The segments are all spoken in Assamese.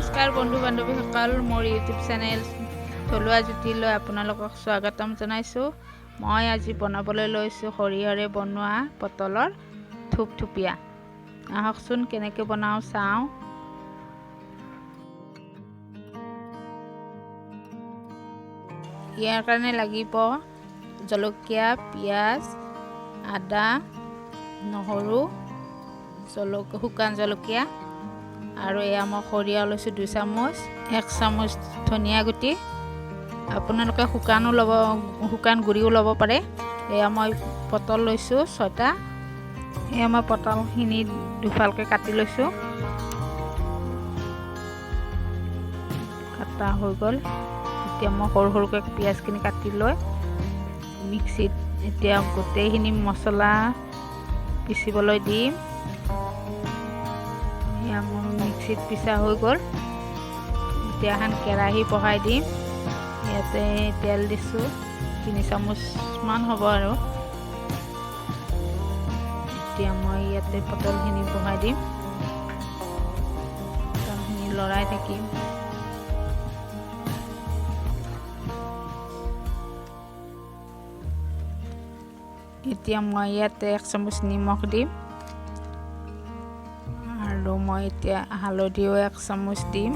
নমস্কাৰ বন্ধু বান্ধৱীসকল, মোৰ ইউটিউব চেনেল থলুৱা জুতিলৈ আপোনালোকক স্বাগতম জনাইছোঁ। মই আজি বনাবলৈ লৈছোঁ সৰিয়হৰে বনোৱা পটলৰ থুপথুপীয়া। আহকচোন কেনেকৈ বনাওঁ চাওঁ। ইয়াৰ কাৰণে লাগিব জলকীয়া, পিঁয়াজ, আদা, নহৰু, শুকান জলকীয়া আৰু এয়া মই সৰিয়হ লৈছোঁ 2 চামুচ, 1 চামুচ ধনিয়া গুটি। আপোনালোকে শুকান গুড়িও ল'ব পাৰে। এয়া মই পটল লৈছোঁ 6টা। এয়া মই পটলখিনি দুফালকৈ কাটি লৈছোঁ। কাটা হৈ গ'ল। এতিয়া মই সৰু সৰুকৈ পিঁয়াজখিনি কাটি লৈ মিক্সিত এতিয়া গোটেইখিনি মছলা পিচিবলৈ দিম। এয়া মোৰ মিক্সিত পিছা হৈ গ'ল। এতিয়া এখন কেৰাহী বহাই দিম। ইয়াতে তেল দিছোঁ 3 চামুচমান হ'ব আৰু। এতিয়া মই ইয়াতে পটলখিনি বহাই দিম। পটলখিনি লৰাই থাকিম। এতিয়া মই ইয়াতে 1 চামুচ নিমখ দিম আৰু মই এতিয়া হালধিও 1 চামুচ দিম।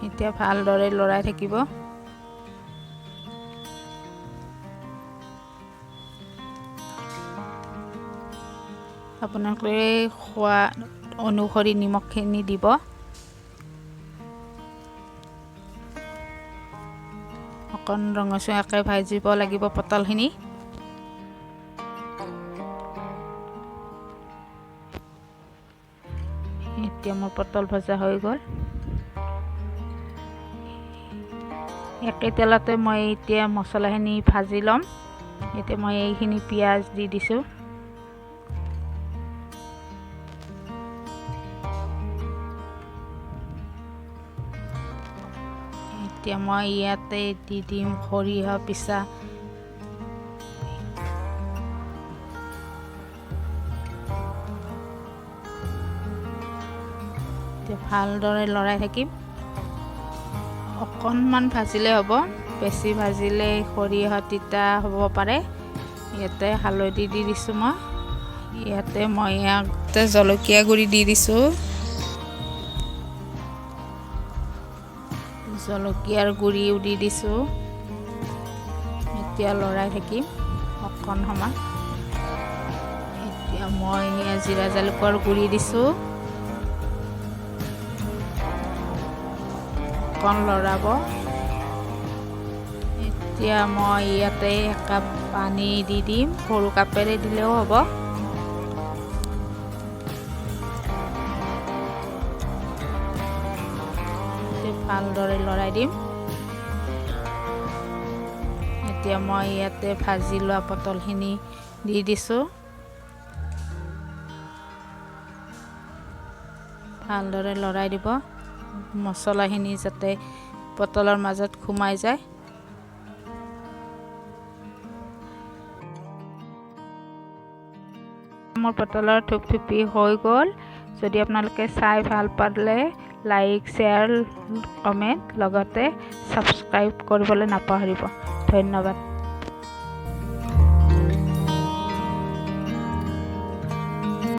এতিয়া ভালদৰে লৰাই থাকিব। আপোনালোকে সোৱাদ অনুসৰি নিমখখিনি দিব। অকণ ৰঙচুৱাকৈ ভাজিব লাগিব পটলখিনি। এতিয়া মোৰ পটল ভজা হৈ গ'ল। একে তেলতে মই এতিয়া মছলাখিনি ভাজি ল'ম। এতিয়া মই এইখিনি পিঁয়াজ দি দিছোঁ। এতিয়া মই ইয়াতে দি দিম সৰিয়হ পিছা। এতিয়া ভালদৰে লৰাই থাকিম। অকণমান ভাজিলে হ'ব, বেছি ভাজিলে সৰিয়হ তিতা হ'ব পাৰে। ইয়াতে হালধি দি দিছোঁ মই। ইয়াতে মই ইয়াতে জলকীয়া গুড়ি দি দিছোঁ। জলকীয়াৰ গুড়িও দি দিছোঁ। এতিয়া লৰাই থাকিম অকণ সময়। এতিয়া মই জিৰা জালুকৰ গুড়ি দিছোঁ। অকণ লৰাব। এতিয়া মই ইয়াতে 1 কাপ পানী দি দিম। সৰু কাপেৰে দিলেও হ'ব। ভালদৰে লৰাই দিম। এতিয়া মই ইয়াতে ভাজি লোৱা পটলখিনি দি দিছোঁ। ভালদৰে লৰাই দিব। মছলাখিনি যাতে পটলৰ মাজত সোমাই যায়। মোৰ পটলৰ থুপথুপি হৈ গ'ল। যদি আপোনালোকে চাই ভাল পালে লাইক, শ্বেয়াৰ, কমেণ্ট লগতে ছাবস্ক্ৰাইব কৰিবলৈ নাপাহৰিব। ধন্যবাদ।